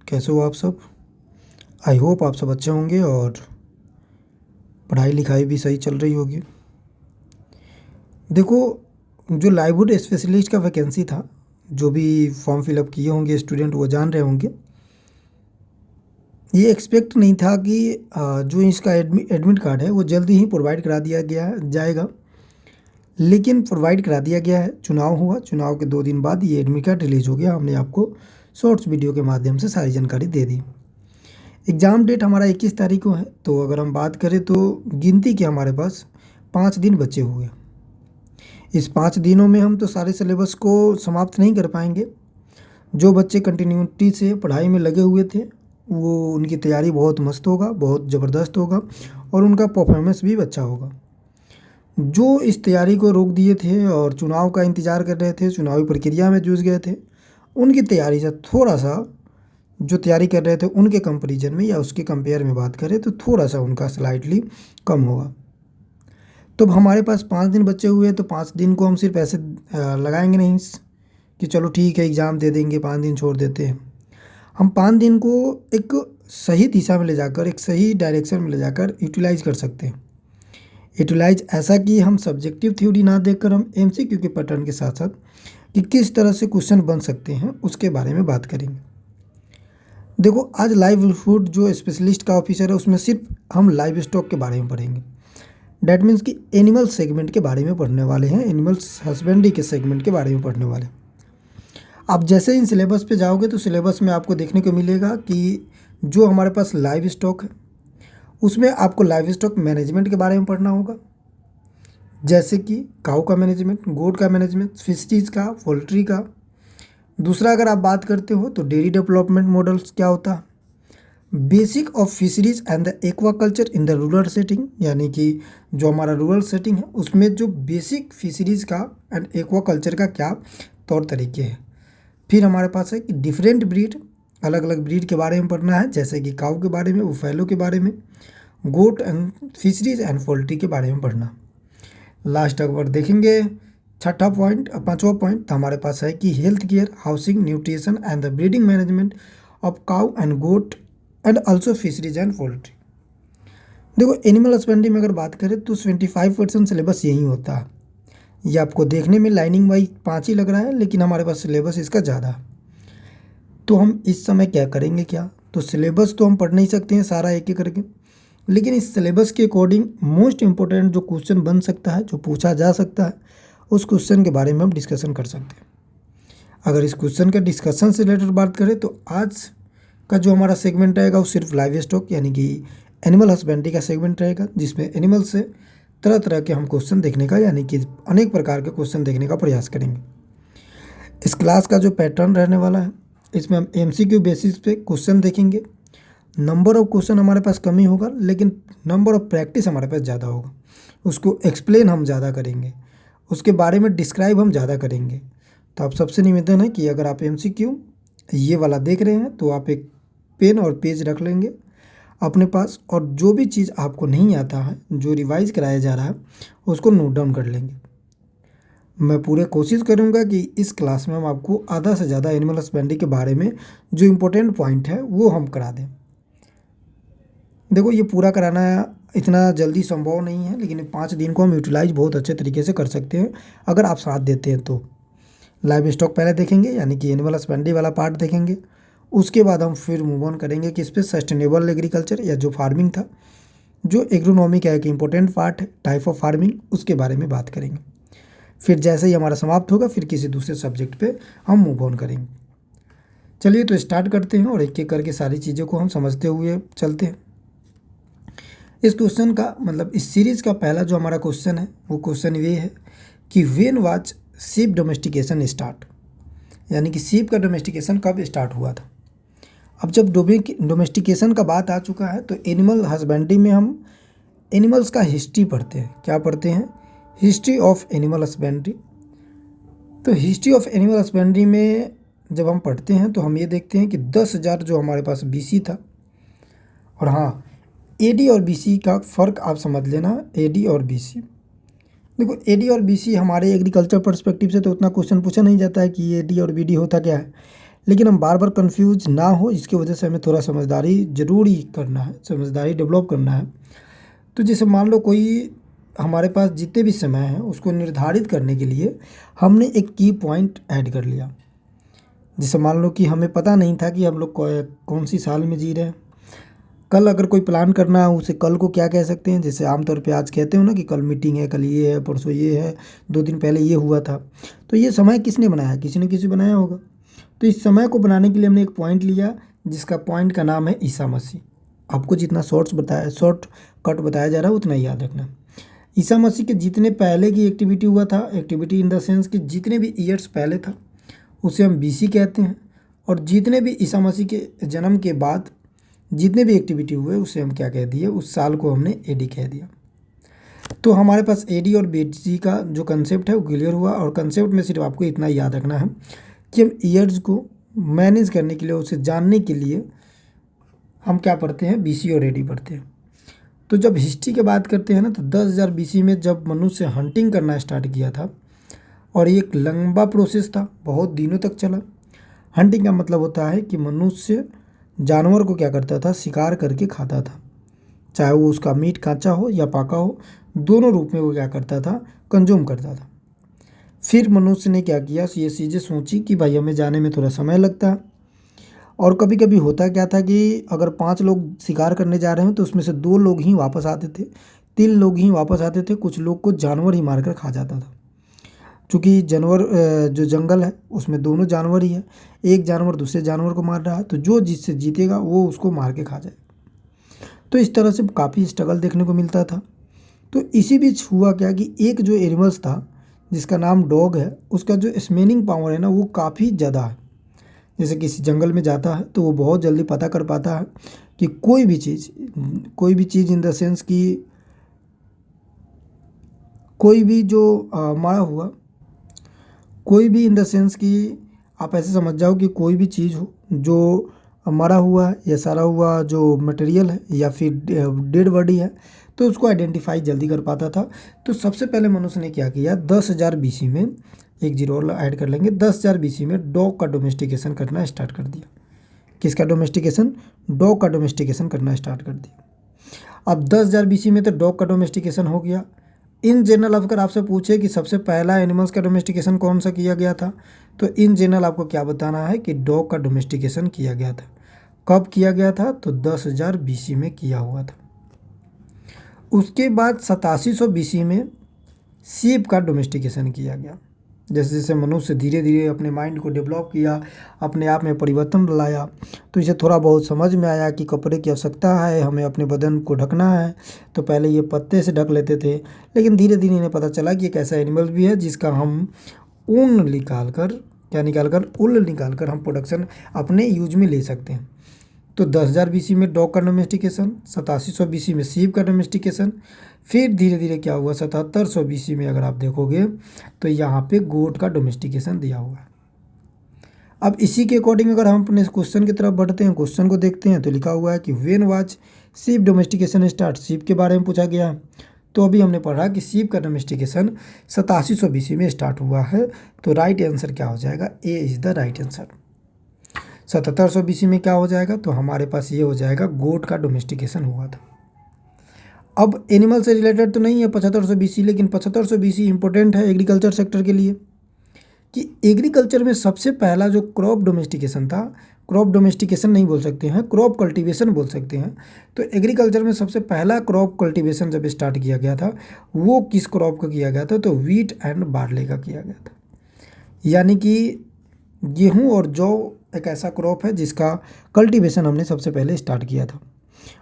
कैसे हो आप सब। आई होप आप सब अच्छे होंगे और पढ़ाई लिखाई भी सही चल रही होगी। देखो, जो लाइवहुड स्पेशलिस्ट का वैकेंसी था, जो भी फॉर्म फिलअप किए होंगे स्टूडेंट वो जान रहे होंगे। ये एक्सपेक्ट नहीं था कि जो इसका एडमिट कार्ड है वो जल्दी ही प्रोवाइड करा दिया गया जाएगा, लेकिन प्रोवाइड करा दिया गया है। चुनाव हुआ, चुनाव के 2 दिन बाद ये एडमिट कार्ड रिलीज़ हो गया। हमने आपको शॉर्ट्स वीडियो के माध्यम से सारी जानकारी दे दी। एग्ज़ाम डेट हमारा 21 तारीख को है। तो अगर हम बात करें तो गिनती के हमारे पास 5 दिन बचे हुए हैं। इस 5 दिनों में हम तो सारे सिलेबस को समाप्त नहीं कर पाएंगे। जो बच्चे कंटिन्यूटी से पढ़ाई में लगे हुए थे वो उनकी तैयारी बहुत मस्त होगा, बहुत ज़बरदस्त होगा और उनका परफॉर्मेंस भी अच्छा होगा। जो इस तैयारी को रोक दिए थे और चुनाव का इंतज़ार कर रहे थे, चुनावी प्रक्रिया में जूझ गए थे, उनकी तैयारी से थोड़ा सा, जो तैयारी कर रहे थे उनके कंपैरिजन में या उसके कंपेयर में बात करें तो थोड़ा सा उनका स्लाइटली कम होगा। तो अब हमारे पास 5 दिन बचे हुए हैं, तो 5 दिन को हम सिर्फ ऐसे लगाएंगे नहीं कि चलो ठीक है एग्ज़ाम दे देंगे, 5 दिन छोड़ देते हैं। हम 5 दिन को एक सही दिशा में ले जाकर, एक सही डायरेक्शन में ले जाकर यूटिलाइज़ कर सकते हैं। यूटिलाइज ऐसा कि हम सब्जेक्टिव थ्योरी ना देखकर हम एमसीक्यू के पैटर्न के साथ साथ कि किस तरह से क्वेश्चन बन सकते हैं उसके बारे में बात करेंगे। देखो, आज लाइवहुड जो स्पेशलिस्ट का ऑफिसर है उसमें सिर्फ हम लाइव स्टॉक के बारे में पढ़ेंगे। डैट मीन्स कि एनिमल सेगमेंट के बारे में पढ़ने वाले हैं, एनिमल्स हस्बेंड्री के सेगमेंट के बारे में पढ़ने वाले हैं। आप जैसे इन सिलेबस पे जाओगे तो सिलेबस में आपको देखने को मिलेगा कि जो हमारे पास लाइव स्टॉक है उसमें आपको लाइव स्टॉक मैनेजमेंट के बारे में पढ़ना होगा, जैसे कि काऊ का मैनेजमेंट, गोट का मैनेजमेंट, फिशरीज का, पोल्ट्री का। दूसरा अगर आप बात करते हो तो डेयरी डेवलपमेंट मॉडल्स क्या होता है, basic of fisheries and the aquaculture in the rural setting, यानी कि जो हमारा रूरल सेटिंग है उसमें जो बेसिक फिशरीज का एंड एक्वाकल्चर का क्या तौर तरीके हैं। फिर हमारे पास है कि डिफरेंट ब्रीड, अलग अलग ब्रीड के बारे में पढ़ना है, जैसे कि काऊ के बारे में, बुफैलो के बारे में, goat and fisheries and poultry के बारे में पढ़ना। लास्ट अगर देखेंगे छठा पॉइंट, पांचवा पॉइंट, तो हमारे पास है कि health care, housing, nutrition and the breeding management of cow and goat and also fisheries and poultry. देखो, एनिमल हस्बेंड्री में अगर बात करें तो 25% सिलेबस यही होता है। ये आपको देखने में लाइनिंग वाइज 5 ही लग रहा है, लेकिन हमारे पास सिलेबस इसका ज़्यादा है। तो हम इस समय क्या करेंगे, क्या तो सिलेबस तो हम पढ़ नहीं सकते हैं सारा एक एक करके, लेकिन इस सिलेबस के अकॉर्डिंग मोस्ट इम्पोर्टेंट जो क्वेश्चन बन सकता है, जो पूछा जा सकता है, उस क्वेश्चन के बारे में हम डिस्कशन कर सकते हैं। अगर इस क्वेश्चन के डिस्कशन से रिलेटेड बात करें तो आज का जो हमारा सेगमेंट रहेगा वो सिर्फ लाइव स्टॉक यानी कि एनिमल हस्बेंड्री का सेगमेंट रहेगा, जिसमें एनिमल से तरह तरह के हम क्वेश्चन देखने का, यानी कि अनेक प्रकार के क्वेश्चन देखने का प्रयास करेंगे। इस क्लास का जो पैटर्न रहने वाला है, इसमें हम एमसीक्यू बेसिस पे क्वेश्चन देखेंगे। नंबर ऑफ क्वेश्चन हमारे पास कम ही होगा, लेकिन नंबर ऑफ प्रैक्टिस हमारे पास ज़्यादा होगा। उसको एक्सप्लेन हम ज़्यादा करेंगे, उसके बारे में डिस्क्राइब हम ज़्यादा करेंगे। तो आप सबसे निवेदन है कि अगर आप एमसीक्यू ये वाला देख रहे हैं तो आप एक पेन और पेज रख लेंगे अपने पास, और जो भी चीज़ आपको नहीं आता है, जो रिवाइज कराया जा रहा है, उसको नोट डाउन कर लेंगे। मैं पूरे कोशिश करूंगा कि इस क्लास में हम आपको आधा से ज़्यादा एनिमल हस्बेंड्री के बारे में जो इम्पोर्टेंट पॉइंट है वो हम करा दें। देखो, ये पूरा कराना इतना जल्दी संभव नहीं है, लेकिन 5 दिन को हम यूटिलाइज बहुत अच्छे तरीके से कर सकते हैं अगर आप साथ देते हैं तो। लाइव स्टॉक पहले देखेंगे, यानी कि एनिमल हस्बेंड्री वाला पार्ट देखेंगे। उसके बाद हम फिर मूव ऑन करेंगे कि इस पर सस्टेनेबल एग्रीकल्चर या जो फार्मिंग था, जो एग्रोनॉमी का एक इम्पोर्टेंट पार्ट है, टाइप ऑफ फार्मिंग, उसके बारे में बात करेंगे। फिर जैसे ही हमारा समाप्त होगा फिर किसी दूसरे सब्जेक्ट पे हम मूव ऑन करेंगे। चलिए तो स्टार्ट करते हैं और एक एक करके सारी चीज़ों को हम समझते हुए चलते हैं। इस क्वेश्चन का मतलब इस सीरीज़ का पहला जो हमारा क्वेश्चन है वो क्वेश्चन ये है कि when was sheep domestication start, यानी कि शीप का डोमेस्टिकेशन कब स्टार्ट हुआ था। अब जब डोमेस्टिकेशन का बात आ चुका है तो एनिमल हस्बेंड्री में हम एनिमल्स का हिस्ट्री पढ़ते हैं। क्या पढ़ते हैं? History of animal husbandry. तो हिस्ट्री ऑफ एनिमल हस्बेंड्री में जब हम पढ़ते हैं तो हम ये देखते हैं कि 10,000 जो हमारे पास बीसी था, और हाँ, एडी और बीसी का फ़र्क आप समझ लेना, एडी और बीसी। देखो, एडी और बीसी हमारे एग्रीकल्चर पर्सपेक्टिव से तो उतना क्वेश्चन पूछा नहीं जाता है कि एडी और बीडी होता क्या है, लेकिन हम बार बार कंफ्यूज ना हो, इसकी वजह से हमें थोड़ा समझदारी ज़रूरी करना है, समझदारी डेवलप करना है। तो जैसे मान लो कोई हमारे पास जितने भी समय हैं उसको निर्धारित करने के लिए हमने एक की पॉइंट ऐड कर लिया। जैसे मान लो कि हमें पता नहीं था कि हम लोग कौन सी साल में जी रहे हैं। कल अगर कोई प्लान करना है उसे कल को क्या कह सकते हैं, जैसे आमतौर पे आज कहते हो ना कि कल मीटिंग है, कल ये है, परसों ये है, 2 दिन पहले ये हुआ था। तो ये समय किसने बनाया, किसी न किसी बनाया होगा। तो इस समय को बनाने के लिए हमने एक पॉइंट लिया जिसका पॉइंट का नाम है ईसा मसीह। आपको जितना शॉर्ट कट बताया जा रहा है उतना ही याद रखना। ईसा मसीह के जितने पहले की एक्टिविटी हुआ था, एक्टिविटी इन द सेंस कि जितने भी ईयर्स पहले था उसे हम बीसी कहते हैं, और जितने भी ईसा मसीह के जन्म के बाद जितने भी एक्टिविटी हुए उसे हम क्या कह दिए, उस साल को हमने एडी कह दिया। तो हमारे पास एडी और बीसी का जो कंसेप्ट है वो क्लियर हुआ। और कंसेप्ट में सिर्फ आपको इतना याद रखना है कि हम ईयर्स को मैनेज करने के लिए, उसे जानने के लिए हम क्या पढ़ते हैं, बीसी और एडी पढ़ते हैं। तो जब हिस्ट्री की बात करते हैं ना, तो 10,000 बीसी में जब मनुष्य हंटिंग करना स्टार्ट किया था, और ये एक लंबा प्रोसेस था, बहुत दिनों तक चला। हंटिंग का मतलब होता है कि मनुष्य जानवर को क्या करता था, शिकार करके खाता था, चाहे वो उसका मीट कांचा हो या पाका हो, दोनों रूप में वो क्या करता था, कंज्यूम करता था। फिर मनुष्य ने क्या किया, ये चीज़ें सोची कि भाई हमें जाने में थोड़ा समय लगता है। और कभी कभी होता क्या था कि अगर 5 लोग शिकार करने जा रहे हैं तो उसमें से 2 लोग ही वापस आते थे, 3 लोग ही वापस आते थे, कुछ लोग को जानवर ही मारकर खा जाता था। चूँकि जानवर जो जंगल है उसमें दोनों जानवर ही है, एक जानवर दूसरे जानवर को मार रहा है, तो जो जिससे जीतेगा वो उसको मार के खा जाए। तो इस तरह से काफ़ी स्ट्रगल देखने को मिलता था। तो इसी बीच हुआ क्या कि एक जो एनिमल्स था जिसका नाम डॉग है, उसका जो स्मेलिंग पावर है ना वो काफ़ी ज़्यादा है। जैसे किसी जंगल में जाता है तो वो बहुत जल्दी पता कर पाता है कि कोई भी चीज़ इन द सेंस कि कोई भी जो मरा हुआ, कोई भी इन द सेंस कि आप ऐसे समझ जाओ कि कोई भी चीज़ हो जो मरा हुआ है या सड़ा हुआ जो मटेरियल है या फिर डेड बॉडी है, तो उसको आइडेंटिफाई जल्दी कर पाता था। तो सबसे पहले मनुष्य ने क्या किया, 10,000 बीसी में, एक जीरो और ऐड कर लेंगे, 10,000 बीसी में डॉग का डोमेस्टिकेशन करना स्टार्ट कर दिया। किसका डोमेस्टिकेशन, डॉग का डोमेस्टिकेशन करना स्टार्ट कर दिया। अब 10,000 बीसी में तो डॉग का डोमेस्टिकेशन हो गया। इन जनरल अगर आपसे पूछे कि सबसे पहला एनिमल्स का डोमेस्टिकेशन कौन सा किया गया था, तो इन जनरल आपको क्या बताना है कि डॉग का डोमेस्टिकेशन किया गया था। कब किया गया था, तो 10,000 बीसी में किया हुआ था। उसके बाद 8700 बीसी में सीप का डोमेस्टिकेशन किया गया। जैसे जैसे मनुष्य धीरे धीरे अपने माइंड को डेवलप किया, अपने आप में परिवर्तन लाया, तो इसे थोड़ा बहुत समझ में आया कि कपड़े की आवश्यकता है, हमें अपने बदन को ढकना है। तो पहले ये पत्ते से ढक लेते थे, लेकिन धीरे धीरे इन्हें पता चला कि एक ऐसा एनिमल भी है जिसका हम ऊन निकाल कर उल निकाल कर हम प्रोडक्शन अपने यूज में ले सकते हैं। तो 10,000 बीसी में डॉग का डोमेस्टिकेशन, 8700 बीसी में सीप का डोमेस्टिकेशन, फिर धीरे धीरे क्या हुआ, 7700 बीसी में अगर आप देखोगे तो यहाँ पे गोट का डोमेस्टिकेशन दिया हुआ है। अब इसी के अकॉर्डिंग अगर हम अपने क्वेश्चन की तरफ बढ़ते हैं, क्वेश्चन को देखते हैं, तो लिखा हुआ है कि व्हेन वाज सीप डोमेस्टिकेशन स्टार्ट, सीप के बारे में पूछा गया है। तो अभी हमने पढ़ा कि सीप का डोमेस्टिकेशन 8700 बीसी में स्टार्ट हुआ है। तो राइट आंसर क्या हो जाएगा, A is the right answer. 7700 BC में क्या हो जाएगा, तो हमारे पास ये हो जाएगा गोट का डोमेस्टिकेशन हुआ था। अब एनिमल से रिलेटेड तो नहीं है 7500 बीसी, लेकिन 7500 बीसी इंपॉर्टेंट है एग्रीकल्चर सेक्टर के लिए कि एग्रीकल्चर में सबसे पहला जो क्रॉप डोमेस्टिकेशन था, क्रॉप डोमेस्टिकेशन नहीं बोल सकते हैं, क्रॉप कल्टीवेशन बोल सकते हैं। तो एग्रीकल्चर में सबसे पहला क्रॉप कल्टीवेशन जब स्टार्ट किया गया था, वो किस क्रॉप का किया गया था, तो व्हीट एंड बार्ले का किया गया था। यानी कि गेहूँ और जौ एक ऐसा क्रॉप है जिसका कल्टीवेशन हमने सबसे पहले स्टार्ट किया था।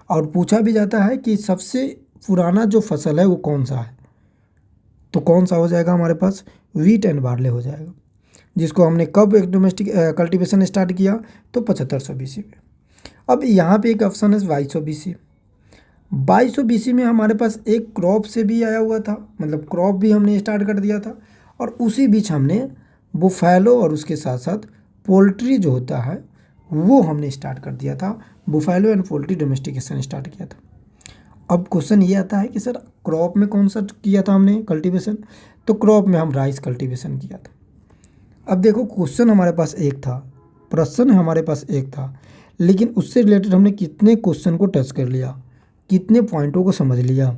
और पूछा भी जाता है कि सबसे पुराना जो फसल है वो कौन सा है, तो कौन सा हो जाएगा हमारे पास, व्हीट एंड बार्ले हो जाएगा, जिसको हमने कब एक डोमेस्टिक कल्टीवेशन स्टार्ट किया, तो 7500 बीसी में। अब यहाँ पे एक ऑप्शन है 2200 बीसी। 2200 बीसी में हमारे पास एक क्रॉप से भी आया हुआ था, मतलब क्रॉप भी हमने स्टार्ट कर दिया था, और उसी बीच हमने बुफैलो और उसके साथ साथ पोल्ट्री जो होता है वो हमने स्टार्ट कर दिया था। Buffalo and poultry domestication start किया था। अब क्वेश्चन ये आता है कि सर क्रॉप में कौन सा किया था हमने कल्टीवेशन, तो क्रॉप में हम राइस कल्टीवेशन किया था। अब देखो क्वेश्चन हमारे पास एक था प्रश्न हमारे पास एक था, लेकिन उससे रिलेटेड हमने कितने क्वेश्चन को टच कर लिया, कितने पॉइंटों को समझ लिया।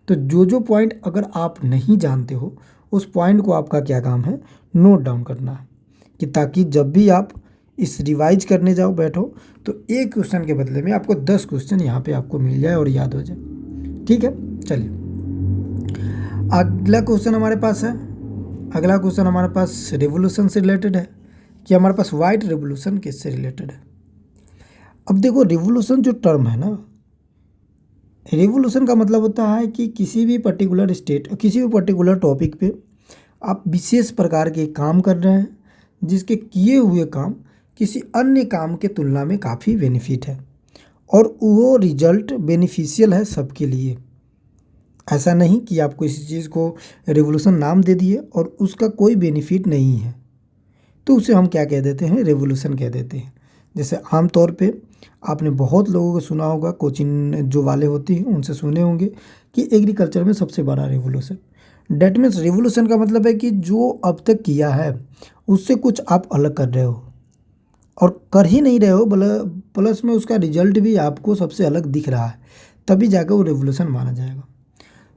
तो जो जो पॉइंट अगर आप नहीं जानते हो, उस पॉइंट को आपका क्या काम है, नोट डाउन करना है, कि ताकि जब भी आप इस रिवाइज करने जाओ बैठो तो एक क्वेश्चन के बदले में आपको 10 क्वेश्चन यहाँ पे आपको मिल जाए और याद हो जाए। ठीक है, चलिए अगला क्वेश्चन हमारे पास है। अगला क्वेश्चन हमारे पास रेवोल्यूशन से रिलेटेड है, कि हमारे पास वाइट रेवोल्यूशन किससे रिलेटेड है। अब देखो, रेवोल्यूशन जो टर्म है ना, रेवोल्यूशन का मतलब होता है कि किसी भी पर्टिकुलर स्टेट, किसी भी पर्टिकुलर टॉपिक पे आप विशेष प्रकार के काम कर रहे हैं, जिसके किए हुए काम किसी अन्य काम के तुलना में काफ़ी बेनिफिट है, और वो रिजल्ट बेनिफिशियल है सबके लिए। ऐसा नहीं कि आप किसी चीज़ को रेवोल्यूशन नाम दे दिए और उसका कोई बेनिफिट नहीं है, तो उसे हम क्या कह देते हैं, रेवोल्यूशन कह देते हैं। जैसे आमतौर पे आपने बहुत लोगों को सुना होगा, कोचिंग जो वाले होते हैं उनसे सुने होंगे कि एग्रीकल्चर में सबसे बड़ा रेवोल्यूशन। डेट मीन्स रेवोल्यूशन का मतलब है कि जो अब तक किया है उससे कुछ आप अलग कर रहे हो, और कर ही नहीं रहे हो, प्लस में उसका रिजल्ट भी आपको सबसे अलग दिख रहा है, तभी जाकर वो रेवोल्यूशन माना जाएगा।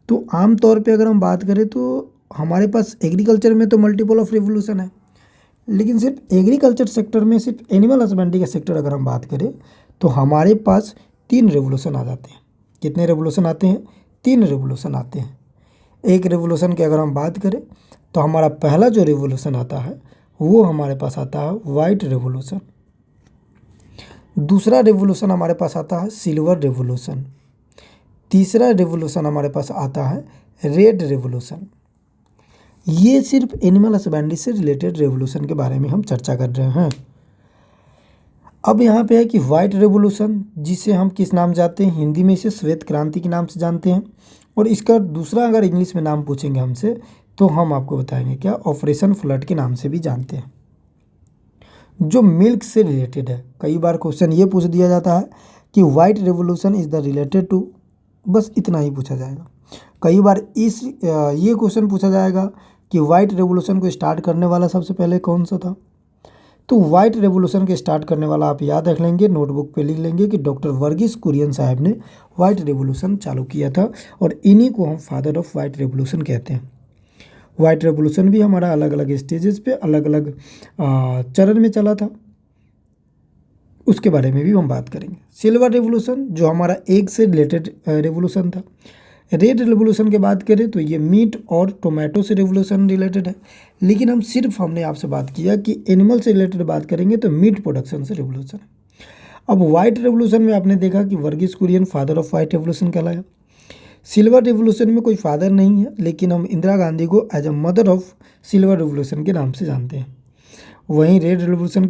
तो आम तौर पे अगर हम बात करें तो हमारे पास एग्रीकल्चर में तो मल्टीपल ऑफ रेवोल्यूशन है, लेकिन सिर्फ एग्रीकल्चर सेक्टर में, सिर्फ एनिमल हस्बेंड्री का सेक्टर अगर हम बात करें तो हमारे पास 3 रेवोल्यूशन आ जाते हैं। कितने रेवोल्यूशन आते हैं, 3 रेवोल्यूशन आते हैं। एक रेवोल्यूशन की अगर हम बात करें तो हमारा पहला जो रेवोल्यूशन आता है वो हमारे पास आता है वाइट रेवोल्यूशन। दूसरा रेवोल्यूशन हमारे पास आता है सिल्वर रेवोल्यूशन। तीसरा रेवोल्यूशन हमारे पास आता है रेड रेवोल्यूशन। ये सिर्फ एनिमल हस्बेंड्री से रिलेटेड रेवोल्यूशन के बारे में हम चर्चा कर रहे हैं। अब यहाँ पे है कि वाइट रेवोल्यूशन, जिसे हम किस नाम जानते हैं, हिंदी में इसे श्वेत क्रांति के नाम से जानते हैं, और इसका दूसरा अगर इंग्लिश में नाम पूछेंगे हमसे तो हम आपको बताएंगे क्या, ऑपरेशन फ्लड के नाम से भी जानते हैं, जो मिल्क से रिलेटेड है। कई बार क्वेश्चन ये पूछ दिया जाता है कि white revolution is the related to, बस इतना ही पूछा जाएगा। कई बार ये क्वेश्चन पूछा जाएगा कि वाइट रेवोल्यूशन को स्टार्ट करने वाला सबसे पहले कौन सा था। तो वाइट रेवोल्यूशन के स्टार्ट करने वाला आप याद रख लेंगे, नोटबुक पे लिख लेंगे कि डॉक्टर वर्गीस कुरियन साहब ने वाइट रेवोल्यूशन चालू किया था, और इन्हीं को हम फादर ऑफ वाइट रेवोल्यूशन कहते हैं। वाइट रेवोल्यूशन भी हमारा अलग अलग स्टेजेस पे अलग अलग चरण में चला था, उसके बारे में भी हम बात करेंगे। सिल्वर रेवोल्यूशन जो हमारा एग से रिलेटेड रेवोल्यूशन था। रेड रेवोल्यूशन की बात करें तो ये मीट और टोमेटो से रेवोल्यूशन रिलेटेड है, लेकिन हमने आपसे बात किया कि एनिमल से रिलेटेड बात करेंगे तो मीट प्रोडक्शन से रेवोल्यूशन है। अब वाइट रेवोल्यूशन में आपने देखा कि Verghese Kurien father of white revolution कहलाया। सिल्वर रेवोल्यूशन में कोई फादर नहीं है, लेकिन हम इंदिरा गांधी को as a mother of silver revolution के नाम से जानते हैं। वहीं रेड रेवोल्यूशन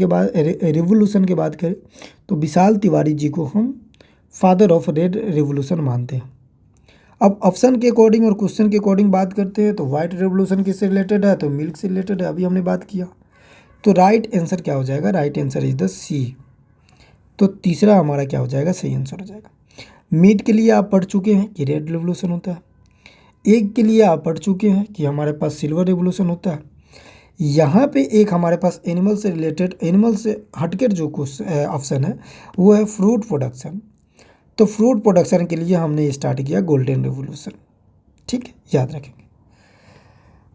के बात करें तो विशाल तिवारी जी को हम फादर ऑफ रेड रेवोल्यूशन मानते हैं। अब ऑप्शन के अकॉर्डिंग और क्वेश्चन के अकॉर्डिंग बात करते हैं तो वाइट रेवोल्यूशन किससे रिलेटेड है, तो मिल्क से रिलेटेड है, अभी हमने बात किया। तो राइट आंसर क्या हो जाएगा, राइट आंसर इज द सी। तो तीसरा हमारा क्या हो जाएगा, सही आंसर हो जाएगा। मीट के लिए आप पढ़ चुके हैं कि रेड रेवोल्यूशन होता है, एग के लिए आप पढ़ चुके हैं कि हमारे पास सिल्वर रेवोल्यूशन होता है। यहाँ पे एक हमारे पास एनिमल से रिलेटेड, एनिमल से हटकर जो ऑप्शन है वो है फ्रूट प्रोडक्शन। तो फ्रूट प्रोडक्शन के लिए हमने स्टार्ट किया गोल्डन रेवोल्यूशन। ठीक है, याद रखेंगे।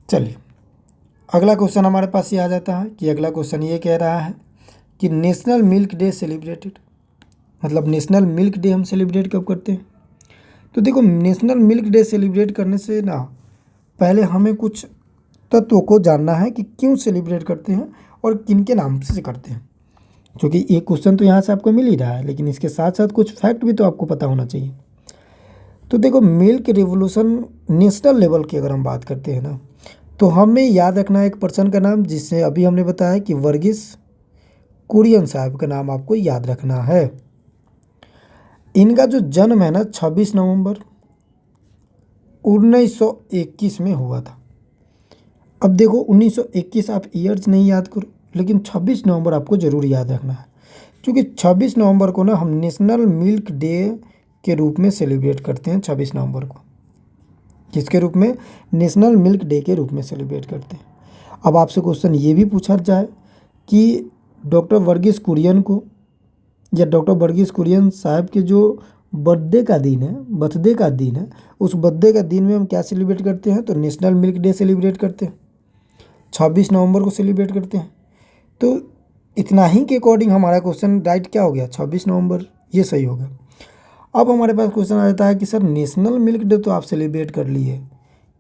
चलिए अगला क्वेश्चन हमारे पास ये आ जाता है कि अगला क्वेश्चन ये कह रहा है कि नेशनल मिल्क डे सेलिब्रेटेड, मतलब नेशनल मिल्क डे हम सेलिब्रेट कब करते हैं। तो देखो, नेशनल मिल्क डे सेलिब्रेट करने से ना पहले हमें कुछ तत्वों को जानना है कि क्यों सेलिब्रेट करते हैं और किन के नाम से करते हैं, क्योंकि एक क्वेश्चन तो यहाँ से आपको मिल ही रहा है, लेकिन इसके साथ साथ कुछ फैक्ट भी तो आपको पता होना चाहिए। तो देखो, मिल्क रेवोल्यूशन नेशनल लेवल की अगर हम बात करते हैं ना, तो हमें याद रखना है एक पर्सन का नाम, जिससे अभी हमने बताया कि वर्गीस कुरियन साहब का नाम आपको याद रखना है। इनका जो जन्म है ना 26 नवंबर 1921 में हुआ था। अब देखो 1921 आप ईयर्स नहीं याद करो, लेकिन 26 नवंबर आपको ज़रूर याद रखना है, क्योंकि 26 नवंबर को ना हम नेशनल मिल्क डे के रूप में सेलिब्रेट करते हैं। 26 नवंबर को किसके रूप में, नेशनल मिल्क डे के रूप में सेलिब्रेट करते हैं। अब आपसे क्वेश्चन ये भी पूछा जाए कि डॉक्टर वर्गीस कुरियन को, या डॉक्टर वर्गीस कुरियन साहब के जो बर्थडे का दिन है, उस बर्थडे का दिन में हम क्या सेलिब्रेट करते हैं? तो नेशनल मिल्क डे सेलिब्रेट करते हैं, 26 नवंबर को सेलिब्रेट करते हैं। तो इतना ही के अकॉर्डिंग हमारा क्वेश्चन राइट क्या हो गया? 26 नवंबर, ये सही होगा। अब हमारे पास क्वेश्चन आ जाता है कि सर नेशनल मिल्क डे तो आप सेलिब्रेट कर लिए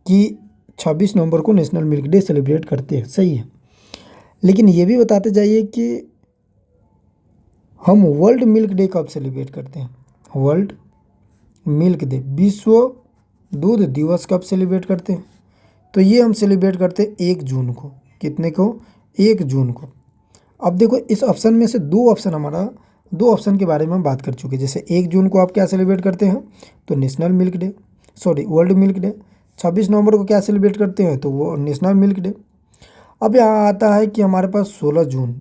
कि 26 नवंबर को नेशनल मिल्क डे सेलिब्रेट करते हैं, सही है, लेकिन ये भी बताते जाइए कि हम वर्ल्ड मिल्क डे कब सेलिब्रेट करते हैं? वर्ल्ड मिल्क डे, विश्व दूध दिवस कब सेलिब्रेट करते हैं? तो ये हम सेलिब्रेट करते हैं 1 जून को। कितने को? 1 जून को। अब देखो इस ऑप्शन में से दो ऑप्शन के बारे में हम बात कर चुके हैं। जैसे 1 जून को आप क्या सेलिब्रेट करते हैं? तो national milk day, sorry world milk day. 26 नवंबर को क्या सेलिब्रेट करते हैं? तो वो नेशनल मिल्क डे। अब यहाँ आता है कि हमारे पास 16 जून।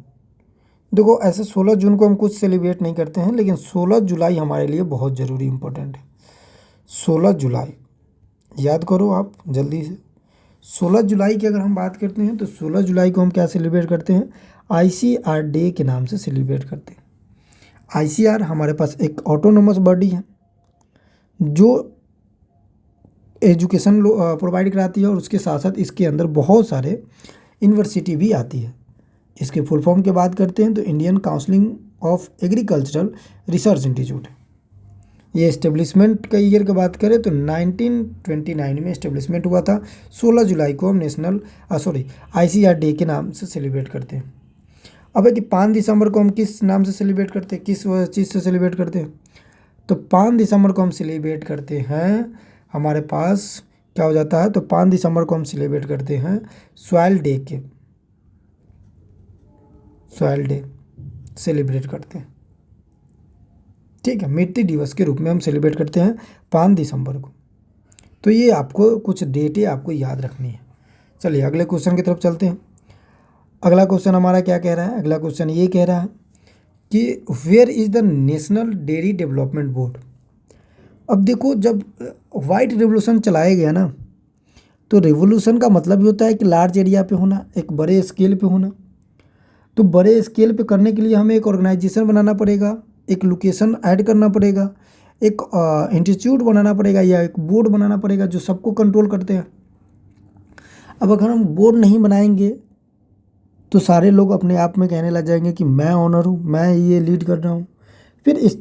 देखो ऐसे 16 जून को हम कुछ सेलिब्रेट नहीं करते हैं, लेकिन 16 जुलाई हमारे लिए बहुत ज़रूरी इंपॉर्टेंट है। 16 जुलाई याद करो आप जल्दी से। 16 जुलाई की अगर हम बात करते हैं तो 16 जुलाई को हम क्या सेलिब्रेट करते हैं? ICR डे के नाम से सेलिब्रेट करते हैं। ICR हमारे पास एक ऑटोनोमस बॉडी है जो एजुकेशन प्रोवाइड कराती है, और उसके साथ साथ इसके अंदर बहुत सारे यूनिवर्सिटी भी आती है। इसके फुल फॉर्म की बात करते हैं तो Indian counselling of agricultural research institute है। ये इस्टेब्लिशमेंट का ईयर की बात करें तो 1929 में इस्टेब्लिशमेंट हुआ था। 16 जुलाई को हम ICR डे के नाम से सेलिब्रेट करते हैं। अब है कि 5 दिसंबर को हम किस नाम से सेलिब्रेट करते हैं, किस चीज़ से सेलिब्रेट करते हैं? तो 5 दिसंबर को हम सेलिब्रेट करते हैं, हमारे पास क्या हो जाता है? तो 5 दिसंबर को हम सेलिब्रेट करते हैं सॉइल डे सेलिब्रेट करते हैं। ठीक है, मिट्टी दिवस के रूप में हम सेलिब्रेट करते हैं 5 दिसंबर को। तो ये आपको कुछ डेटें आपको याद रखनी है। चलिए अगले क्वेश्चन की तरफ चलते हैं। अगला क्वेश्चन हमारा क्या कह रहा है? अगला क्वेश्चन ये कह रहा है कि where is the national dairy development board. अब देखो जब वाइट रेवोल्यूशन चलाया गया ना, तो रेवोल्यूशन का मतलब ही होता है कि लार्ज एरिया पे होना, एक बड़े स्केल पे होना। तो बड़े स्केल पे करने के लिए हमें एक ऑर्गेनाइजेशन बनाना पड़ेगा, एक लोकेशन ऐड करना पड़ेगा, एक इंस्टीट्यूट बनाना पड़ेगा या एक बोर्ड बनाना पड़ेगा जो सबको कंट्रोल करते हैं। अब अगर हम बोर्ड नहीं बनाएंगे तो सारे लोग अपने आप में कहने लग जाएंगे कि मैं ऑनर हूँ, मैं ये लीड कर रहा हूँ। फिर इस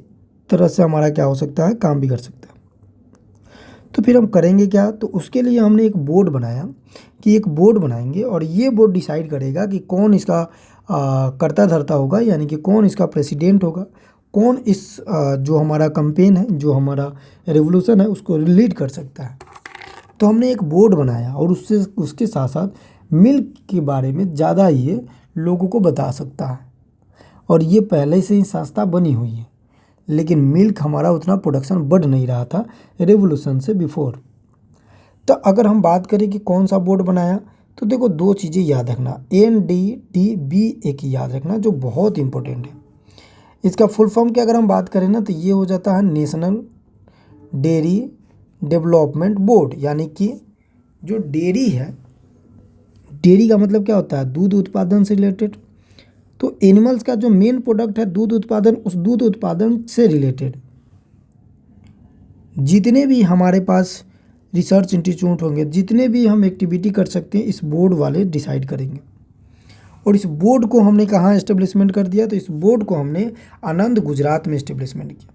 तरह से हमारा क्या हो सकता है? काम भी कर सकता है। तो फिर हम करेंगे क्या? तो उसके लिए हमने एक बोर्ड बनाया कि एक बोर्ड बनाएंगे और ये बोर्ड डिसाइड करेगा कि कौन इसका कर्ता धर्ता होगा, यानी कि कौन इसका प्रेसिडेंट होगा, कौन इस जो हमारा कैंपेन है, जो हमारा रेवोल्यूशन है उसको लीड कर सकता है। तो हमने एक बोर्ड बनाया और उसके साथ साथ मिल्क के बारे में ज़्यादा ये लोगों को बता सकता है। और ये पहले से ही संस्था बनी हुई है, लेकिन मिल्क हमारा उतना प्रोडक्शन बढ़ नहीं रहा था रेवोल्यूशन से बिफोर। तो अगर हम बात करें कि कौन सा बोर्ड बनाया, तो देखो दो चीज़ें याद रखना, NDDBA की याद रखना, जो बहुत इंपॉर्टेंट है। इसका फुल फॉर्म की अगर हम बात करें ना, तो ये हो जाता है नेशनल डेयरी डेवलपमेंट बोर्ड। यानी कि जो डेयरी है, डेयरी का मतलब क्या होता है? दूध उत्पादन से रिलेटेड। तो एनिमल्स का जो मेन प्रोडक्ट है दूध उत्पादन, उस दूध उत्पादन से रिलेटेड जितने भी हमारे पास रिसर्च इंस्टीट्यूट होंगे, जितने भी हम एक्टिविटी कर सकते हैं, इस बोर्ड वाले डिसाइड करेंगे। और इस बोर्ड को हमने कहाँ इस्टेब्लिशमेंट कर दिया? तो इस बोर्ड को हमने आनंद गुजरात में इस्टेब्लिशमेंट किया।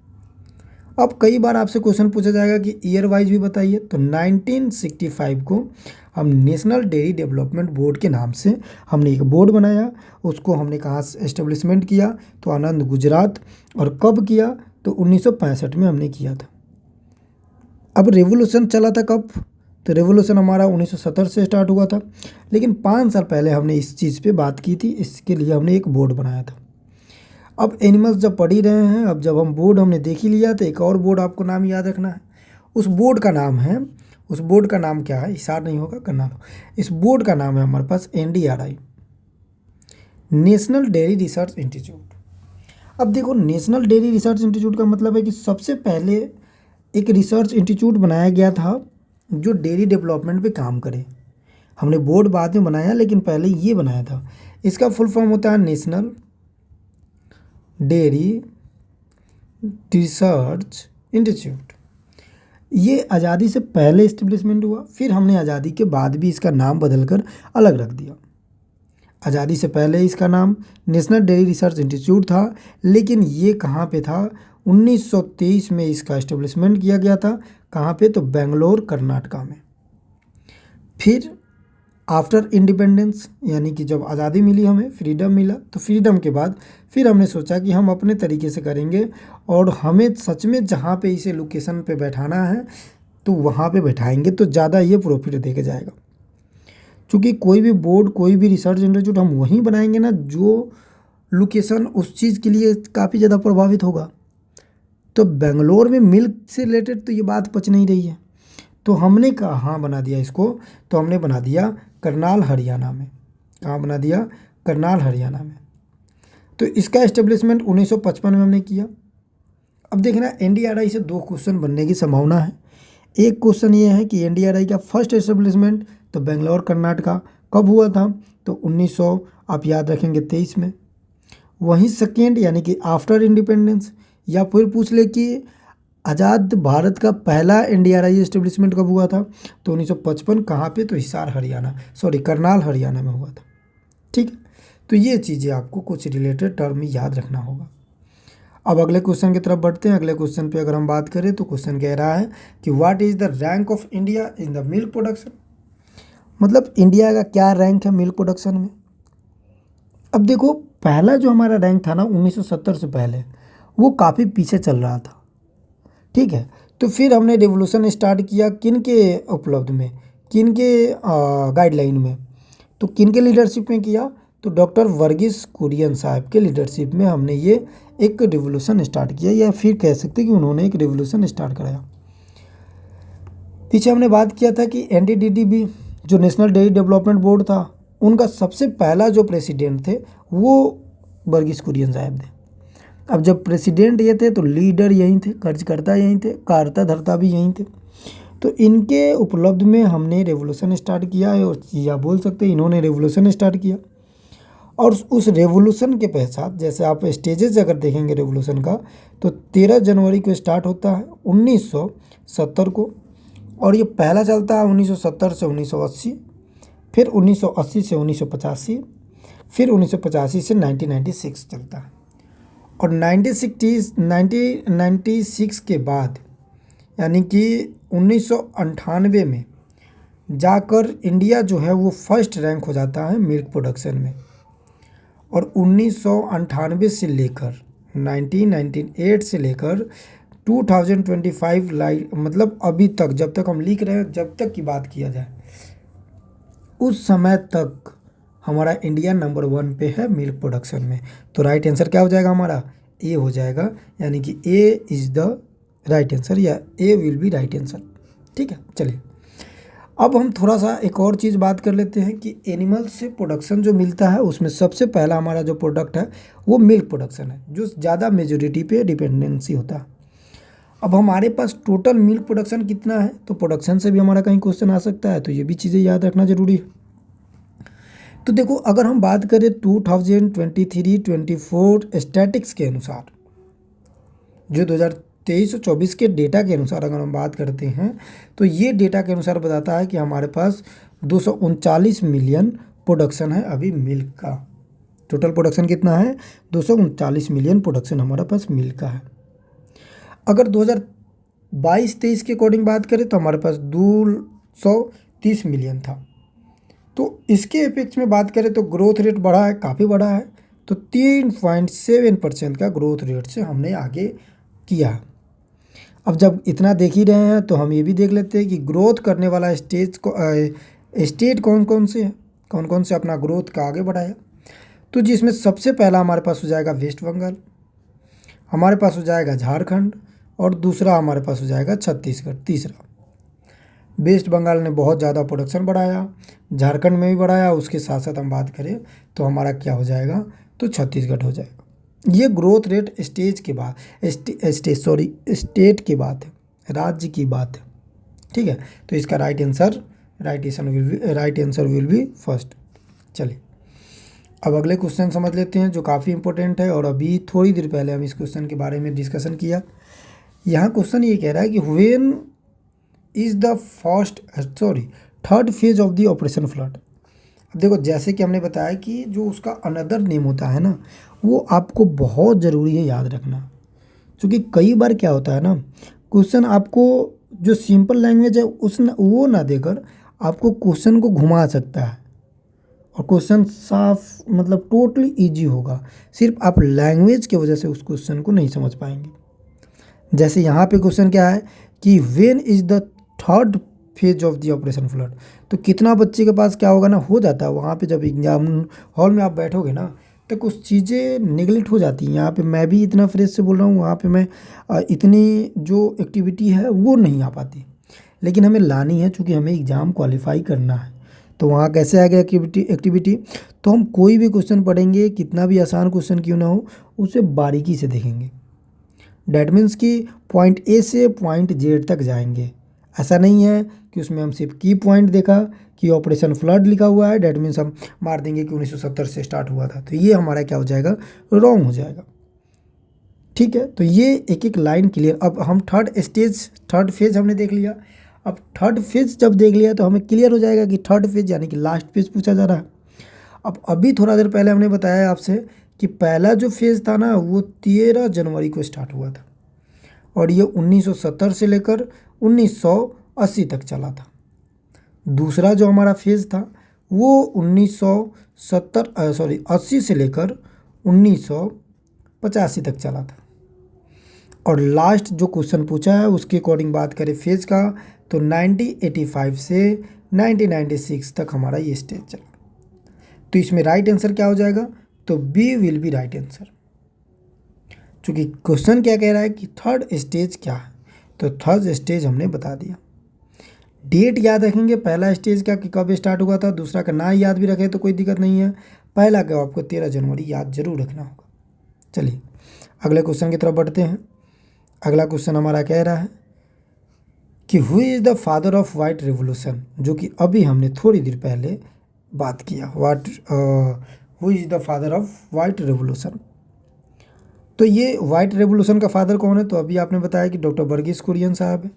अब कई बार आपसे क्वेश्चन पूछा जाएगा कि ईयर वाइज भी बताइए। तो 1965 को हम नेशनल डेयरी डेवलपमेंट बोर्ड के नाम से हमने एक बोर्ड बनाया। उसको हमने कहाँ से इस्टेब्लिशमेंट किया? तो आनंद गुजरात। और कब किया? तो 1965 में हमने किया था। अब रेवोल्यूशन चला था कब? तो रेवोल्यूशन हमारा 1970 से स्टार्ट हुआ था, लेकिन 5 साल पहले हमने इस चीज़ पे बात की थी, इसके लिए हमने एक बोर्ड बनाया था। अब एनिमल्स जब पढ़ ही रहे हैं, अब जब हम बोर्ड हमने देख ही लिया, तो एक और बोर्ड आपको नाम याद रखना है। उस बोर्ड का नाम क्या है? हिसार नहीं होगा, करना लो। इस बोर्ड का नाम है हमारे पास NDRI, national dairy research institute. अब देखो नेशनल डेयरी रिसर्च इंस्टीट्यूट का मतलब है कि सबसे पहले एक रिसर्च इंस्टीट्यूट बनाया गया था जो डेयरी डेवलपमेंट पे काम करे। हमने बोर्ड बाद में बनाया, लेकिन पहले ये बनाया था। इसका फुल फॉर्म होता है नेशनल डेयरी रिसर्च इंस्टीट्यूट। ये आज़ादी से पहले इस्टेब्लिशमेंट हुआ, फिर हमने आज़ादी के बाद भी इसका नाम बदलकर अलग रख दिया। आज़ादी से पहले इसका नाम नेशनल डेयरी रिसर्च इंस्टीट्यूट था, लेकिन ये कहाँ पे था? 1923 में इसका इस्टेब्लिशमेंट किया गया था। कहाँ पे? तो बेंगलोर कर्नाटका में। फिर आफ्टर इंडिपेंडेंस, यानी कि जब आज़ादी मिली, हमें फ्रीडम मिला, तो फ्रीडम के बाद फिर हमने सोचा कि हम अपने तरीके से करेंगे और हमें सच में जहाँ पे इसे लोकेशन पे बैठाना है तो वहाँ पे बैठाएंगे तो ज़्यादा ये प्रॉफिट देके जाएगा। क्योंकि कोई भी बोर्ड, कोई भी रिसर्च इंस्टीट्यूट हम वहीं बनाएंगे ना जो लोकेशन उस चीज़ के लिए काफ़ी ज़्यादा प्रभावित होगा। तो बेंगलोर में मिल्क से रिलेटेड तो ये बात पच नहीं रही है, तो हमने कहाँ बना दिया इसको? तो हमने बना दिया करनाल हरियाणा में। कहाँ बना दिया? करनाल हरियाणा में। तो इसका इस्टेब्लिशमेंट 1955 में हमने किया। अब देखना, एनडीआरआई से 2 क्वेश्चन बनने की संभावना है। एक क्वेश्चन ये है कि एनडीआरआई का फर्स्ट इस्टेब्लिशमेंट तो बेंगलोर कर्नाटका कब हुआ था? तो 1900, आप याद रखेंगे, 23 में। वहीं सेकेंड यानी कि आफ्टर इंडिपेंडेंस, या फिर पूछ ले कि आज़ाद भारत का पहला एनडीआरआई इस्टेब्लिशमेंट कब हुआ था? तो 1955। कहाँ पे? तो हिसार हरियाणा, सॉरी करनाल हरियाणा में हुआ था। ठीक है, तो ये चीज़ें आपको कुछ रिलेटेड टर्म याद रखना होगा। अब अगले क्वेश्चन की तरफ बढ़ते हैं। अगले क्वेश्चन पे अगर हम बात करें तो क्वेश्चन कह रहा है कि what is the rank of India in the milk production. मतलब इंडिया का क्या रैंक है मिल्क प्रोडक्शन में। अब देखो, पहला जो हमारा रैंक था ना 1970 से पहले, वो काफ़ी पीछे चल रहा था। ठीक है, तो फिर हमने रिवोल्यूशन स्टार्ट किया किन के उपलब्ध में, किन के गाइडलाइन में, तो किन के लीडरशिप में किया? तो डॉक्टर वर्गीस कुरियन साहब के लीडरशिप में हमने ये एक रिवोल्यूशन स्टार्ट किया, या फिर कह सकते हैं कि उन्होंने एक रिवोल्यूशन स्टार्ट कराया। पीछे हमने बात किया था कि एनडीडीबी जो नेशनल डेयरी डेवलपमेंट बोर्ड था, उनका सबसे पहला जो प्रेसिडेंट थे वो वर्गीस कुरियन साहब थे। अब जब प्रेसिडेंट ये थे तो लीडर यहीं थे, कर्जकर्ता यहीं थे, कार्यता धर्ता भी यहीं थे। तो इनके उपलब्ध में हमने रेवोल्यूशन स्टार्ट किया है, और या बोल सकते हैं इन्होंने रेवोल्यूशन स्टार्ट किया। और उस रेवोल्यूशन के पश्चात जैसे आप स्टेजेस अगर देखेंगे रेवोल्यूशन का, तो 13 जनवरी को स्टार्ट होता है 1970 को, और ये पहला चलता है 1970 से 1980, फिर 1980 से 1985, फिर 1985 से 1996 चलता है। और 1996 के बाद यानी कि 1998 में जाकर इंडिया जो है वो फर्स्ट रैंक हो जाता है मिल्क प्रोडक्शन में। और 1998 से लेकर 1998 से लेकर 2025 मतलब अभी तक, जब तक हम लिख रहे हैं, जब तक की बात किया जाए, उस समय तक हमारा इंडिया नंबर 1 पे है मिल्क प्रोडक्शन में। तो राइट आंसर क्या हो जाएगा हमारा? ए हो जाएगा, यानी कि A is the right answer, या ए विल बी राइट आंसर। ठीक है, चलिए अब हम थोड़ा सा एक और चीज़ बात कर लेते हैं कि एनिमल से प्रोडक्शन जो मिलता है उसमें सबसे पहला हमारा जो प्रोडक्ट है वो मिल्क प्रोडक्शन है, जो ज़्यादा मेजोरिटी पे डिपेंडेंसी होता है। अब हमारे पास टोटल मिल्क प्रोडक्शन कितना है, तो प्रोडक्शन से भी हमारा कहीं क्वेश्चन आ सकता है, तो ये भी चीज़ें याद रखना ज़रूरी है। तो देखो, अगर हम बात करें 2023-24 स्टैटिक्स के अनुसार, जो 2023 और 24 के डेटा के अनुसार अगर हम बात करते हैं, तो ये डेटा के अनुसार बताता है कि हमारे पास 239 मिलियन प्रोडक्शन है अभी मिल्क का। टोटल प्रोडक्शन कितना है? 239 मिलियन प्रोडक्शन हमारे पास मिल्क का है। अगर 2022-23 के अकॉर्डिंग बात करें तो हमारे पास 230 मिलियन था। तो इसके अपेक्ष में बात करें तो ग्रोथ रेट बढ़ा है, काफ़ी बढ़ा है, तो 3.7% का ग्रोथ रेट से हमने आगे किया। अब जब इतना देख ही रहे हैं तो हम ये भी देख लेते हैं कि ग्रोथ करने वाला स्टेट कौन कौन से हैं, कौन कौन से अपना ग्रोथ का आगे बढ़ाया। तो जिसमें सबसे पहला हमारे पास हो जाएगा वेस्ट बंगाल, हमारे पास हो जाएगा झारखंड, और दूसरा हमारे पास हो जाएगा छत्तीसगढ़। तीसरा वेस्ट बंगाल ने बहुत ज़्यादा प्रोडक्शन बढ़ाया, झारखंड में भी बढ़ाया, उसके साथ साथ हम बात करें तो हमारा क्या हो जाएगा, तो छत्तीसगढ़ हो जाएगा। ये ग्रोथ रेट स्टेट की बात है, राज्य की बात है। ठीक है, तो इसका right answer will be first. चलिए अब अगले क्वेश्चन समझ लेते हैं जो काफ़ी इंपॉर्टेंट है, और अभी थोड़ी देर पहले हम इस क्वेश्चन के बारे में डिस्कशन किया। यहाँ क्वेश्चन ये कह रहा है कि when is the third phase of the operation flood. अब देखो, जैसे कि हमने बताया कि जो उसका अनदर नेम होता है ना, वो आपको बहुत ज़रूरी है याद रखना, क्योंकि कई बार क्या होता है ना, क्वेश्चन आपको जो सिंपल लैंग्वेज है वो ना देकर आपको क्वेश्चन को घुमा सकता है, और क्वेश्चन साफ मतलब टोटली इजी होगा, सिर्फ आप लैंग्वेज की वजह से उस क्वेश्चन को नहीं समझ पाएंगे। जैसे यहाँ पे क्वेश्चन क्या है कि when is the third phase of the operation flood. तो कितना बच्चे के पास क्या होगा ना, हो जाता है वहाँ पे जब एग्जाम हॉल में आप बैठोगे ना, तो कुछ चीज़ें निगलेक्ट हो जाती हैं। यहाँ पे मैं भी इतना फ्रेश से बोल रहा हूँ, वहाँ पे मैं इतनी जो एक्टिविटी है वो नहीं आ पाती, लेकिन हमें लानी है चूँकि हमें एग्ज़ाम क्वालिफाई करना है। तो वहाँ कैसे आ गया एक्टिविटी। तो हम कोई भी क्वेश्चन पढ़ेंगे, कितना भी आसान क्वेश्चन क्यों ना हो, उसे बारीकी से देखेंगे। डैट मीन्स कि पॉइंट ए से पॉइंट जेड तक जाएंगे। ऐसा नहीं है कि उसमें हम सिर्फ की पॉइंट देखा कि ऑपरेशन फ्लड लिखा हुआ है, डैट मीन्स हम मार देंगे कि 1970 से स्टार्ट हुआ था, तो ये हमारा क्या हो जाएगा, रॉन्ग हो जाएगा। ठीक है, तो ये एक एक लाइन क्लियर। अब हम थर्ड फेज हमने देख लिया। अब थर्ड फेज जब देख लिया तो हमें क्लियर हो जाएगा कि थर्ड फेज यानी कि लास्ट फेज पूछा जा रहा है। अब अभी थोड़ा देर पहले हमने बताया आपसे कि पहला जो फेज था ना, वो 13 जनवरी को स्टार्ट हुआ था, और ये 1970 से लेकर 1980 तक चला था। दूसरा जो हमारा फेज था वो 80 से लेकर 1985 तक चला था। और लास्ट जो क्वेश्चन पूछा है उसके अकॉर्डिंग बात करें फेज का, तो 1985 से 1996 तक हमारा ये स्टेज चला। तो इसमें राइट आंसर क्या हो जाएगा, तो B will be right answer. चूँकि क्वेश्चन क्या कह रहा है कि थर्ड स्टेज क्या है, तो थर्ड स्टेज हमने बता दिया। डेट याद रखेंगे, पहला स्टेज का कि कब स्टार्ट हुआ था, दूसरा का ना याद भी रखें तो कोई दिक्कत नहीं है, पहला का आपको 13 जनवरी याद जरूर रखना होगा। चलिए अगले क्वेश्चन की तरफ बढ़ते हैं। अगला क्वेश्चन हमारा कह रहा है कि who is the father of white revolution, जो कि अभी हमने थोड़ी देर पहले बात किया। Who is the father of white revolution. तो ये वाइट रेवोल्यूशन का फादर कौन है, तो अभी आपने बताया कि डॉक्टर वर्गीस कुरियन साहब है।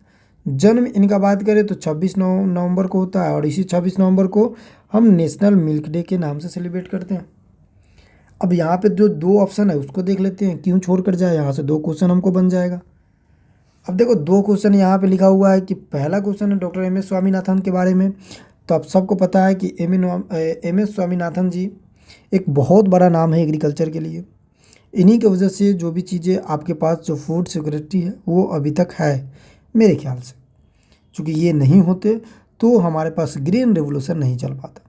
जन्म इनका बात करें तो 26 नवंबर को होता है, और इसी 26 नवंबर को हम नेशनल मिल्क डे के नाम से सेलिब्रेट करते हैं। अब यहाँ पे जो दो ऑप्शन है उसको देख लेते हैं, क्यों छोड़ कर जाए, यहाँ से दो क्वेश्चन हमको बन जाएगा। अब देखो, दो क्वेश्चन यहाँ पे लिखा हुआ है कि पहला क्वेश्चन है डॉक्टर एम एस स्वामीनाथन के बारे में। तो आप सबको पता है कि एम एस स्वामीनाथन जी एक बहुत बड़ा नाम है एग्रीकल्चर के लिए। इन्हीं की वजह से जो भी चीज़ें आपके पास जो फूड सिक्योरिटी है वो अभी तक है मेरे ख्याल से, क्योंकि ये नहीं होते तो हमारे पास ग्रीन रेवोल्यूशन नहीं चल पाता।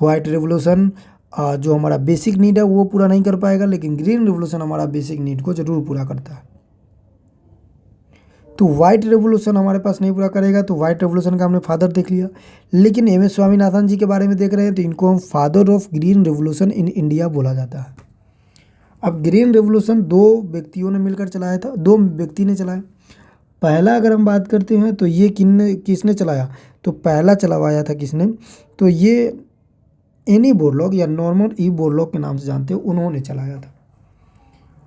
वाइट रेवोल्यूशन जो हमारा बेसिक नीड है वो पूरा नहीं कर पाएगा, लेकिन ग्रीन रेवोल्यूशन हमारा बेसिक नीड को ज़रूर पूरा करता है। तो वाइट रेवोल्यूशन हमारे पास नहीं पूरा करेगा, तो वाइट रेवोल्यूशन का हमने फादर देख लिया। लेकिन एम एस स्वामीनाथन जी के बारे में देख रहे हैं तो इनको हम father of green revolution in India बोला जाता है। अब ग्रीन रेवोल्यूशन दो व्यक्तियों ने मिलकर चलाया था, दो व्यक्ति ने चलाया। पहला अगर हम बात करते हैं तो ये किसने चलाया, तो पहला चलवाया था किसने, तो ये एनी बोरलॉग या नॉर्मन ई बोरलॉग के नाम से जानते हो, उन्होंने चलाया था।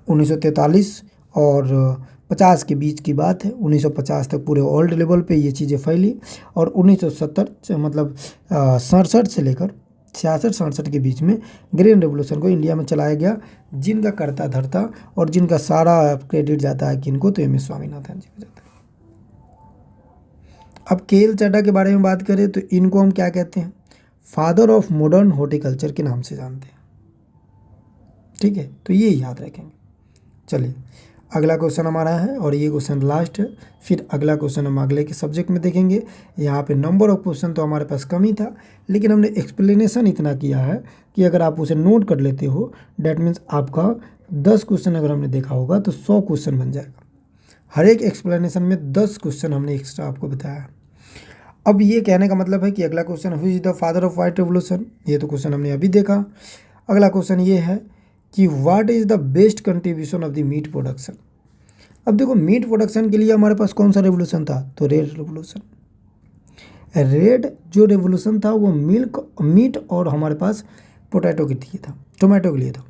1943 और 50 के बीच की बात है। 1950 तक पूरे वर्ल्ड लेवल पे ये चीज़ें फैली, और 1970 मतलब 67 से लेकर 66-67 के बीच में ग्रीन रेवोल्यूशन को इंडिया में चलाया गया। जिनका करता धरता और जिनका सारा क्रेडिट जाता है किनको, तो एम एस स्वामीनाथन जी को जाता है। अब के.एल. चड्ढा के बारे में बात करें तो इनको हम क्या कहते हैं, फादर ऑफ मॉडर्न हॉर्टिकल्चर के नाम से जानते हैं। ठीक है, तो ये याद रखेंगे। चलिए अगला क्वेश्चन हमारा है, और ये क्वेश्चन लास्ट है, फिर अगला क्वेश्चन हम अगले के सब्जेक्ट में देखेंगे। यहाँ पे नंबर ऑफ क्वेश्चन तो हमारे पास कम ही था, लेकिन हमने एक्सप्लेनेशन इतना किया है कि अगर आप उसे नोट कर लेते हो, डैट मीन्स आपका 10 क्वेश्चन अगर हमने देखा होगा तो 100 क्वेश्चन बन जाएगा। हर एक एक्सप्लेनेशन में 10 क्वेश्चन हमने एक्स्ट्रा आपको बताया है। अब ये कहने का मतलब है कि अगला question who is the father of white revolution, ये तो क्वेश्चन हमने अभी देखा। अगला क्वेश्चन ये है कि what is the best contribution of the meat production. अब देखो, मीट प्रोडक्शन के लिए हमारे पास कौन सा रेवोल्यूशन था, तो रेड रेवोल्यूशन। रेड जो रेवोल्यूशन था वो मीट और हमारे पास पोटैटो के लिए था, टोमेटो के लिए था।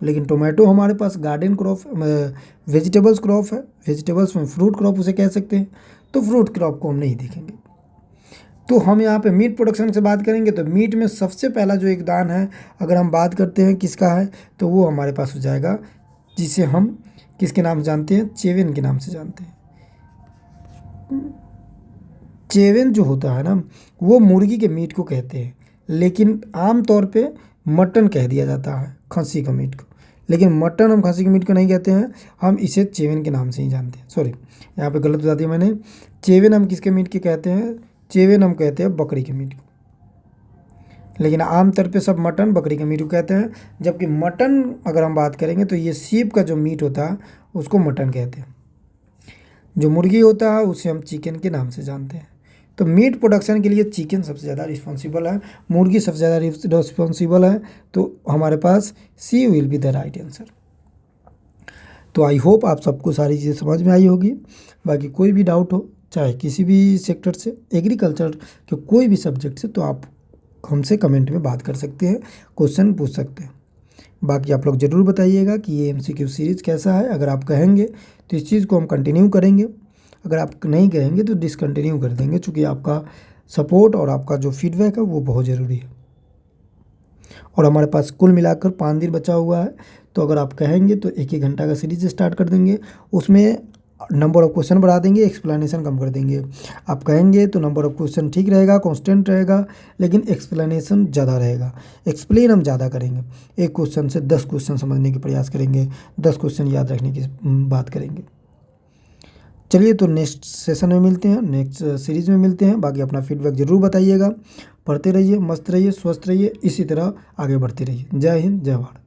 लेकिन टोमेटो हमारे पास गार्डन क्रॉप, वेजिटेबल्स क्रॉप है, वेजिटेबल्स में फ्रूट क्रॉप उसे कह सकते हैं, तो फ्रूट क्रॉप को हम नहीं देखेंगे। तो हम यहाँ पे मीट प्रोडक्शन से बात करेंगे तो मीट में सबसे पहला जो योगदान है, अगर हम बात करते हैं किसका है, तो वो हमारे पास हो जाएगा, जिसे हम किसके नाम से जानते हैं, चेवेन के नाम से जानते हैं। चेवेन जो होता है ना, वो मुर्गी के मीट को कहते हैं, लेकिन आम तौर पे मटन कह दिया जाता है खस्सी का मीट को, लेकिन मटन हम खस्सी के मीट को नहीं कहते हैं, हम इसे चेवेन के नाम से ही जानते हैं। सॉरी, यहाँ पे गलत बता दिया मैंने। चेवेन हम किसके मीट के कहते हैं, चेवेन हम कहते हैं बकरी के मीट को, लेकिन आमतौर पे सब मटन बकरी के मीट को कहते हैं। जबकि मटन अगर हम बात करेंगे तो ये सीप का जो मीट होता है उसको मटन कहते हैं, जो मुर्गी होता है उसे हम चिकन के नाम से जानते हैं। तो मीट प्रोडक्शन के लिए चिकन सबसे ज़्यादा रिस्पॉन्सिबल है, मुर्गी सबसे ज़्यादा रिस्पॉन्सिबल है, तो हमारे पास see will be the right answer. तो आई होप आप सबको सारी चीज़ें समझ में आई होगी। बाकी कोई भी डाउट हो, चाहे किसी भी सेक्टर से, एग्रीकल्चर के कोई भी सब्जेक्ट से, तो आप हमसे कमेंट में बात कर सकते हैं, क्वेश्चन पूछ सकते हैं। बाकी आप लोग ज़रूर बताइएगा कि ये MCQ सीरीज़ कैसा है। अगर आप कहेंगे तो इस चीज़ को हम कंटिन्यू करेंगे, अगर आप नहीं कहेंगे तो डिसकंटिन्यू कर देंगे, चूँकि आपका सपोर्ट और आपका जो फीडबैक है वो बहुत ज़रूरी है। और हमारे पास कुल मिलाकर 5 दिन बचा हुआ है, तो अगर आप कहेंगे तो 1-1 घंटा का सीरीज स्टार्ट कर देंगे, उसमें नंबर ऑफ़ क्वेश्चन बढ़ा देंगे, एक्सप्लेनेशन कम कर देंगे। आप कहेंगे तो नंबर ऑफ़ क्वेश्चन ठीक रहेगा, कांस्टेंट रहेगा, लेकिन एक्सप्लेनेशन ज़्यादा रहेगा, एक्सप्लेन हम ज़्यादा करेंगे। एक क्वेश्चन से 10 क्वेश्चन समझने के प्रयास करेंगे, 10 क्वेश्चन याद रखने की बात करेंगे। चलिए, तो नेक्स्ट सेशन में मिलते हैं, नेक्स्ट सीरीज़ में मिलते हैं। बाकी अपना फीडबैक ज़रूर बताइएगा। पढ़ते रहिए, मस्त रहिए, स्वस्थ रहिए, इसी तरह आगे बढ़ते रहिए। जय हिंद, जय भारत।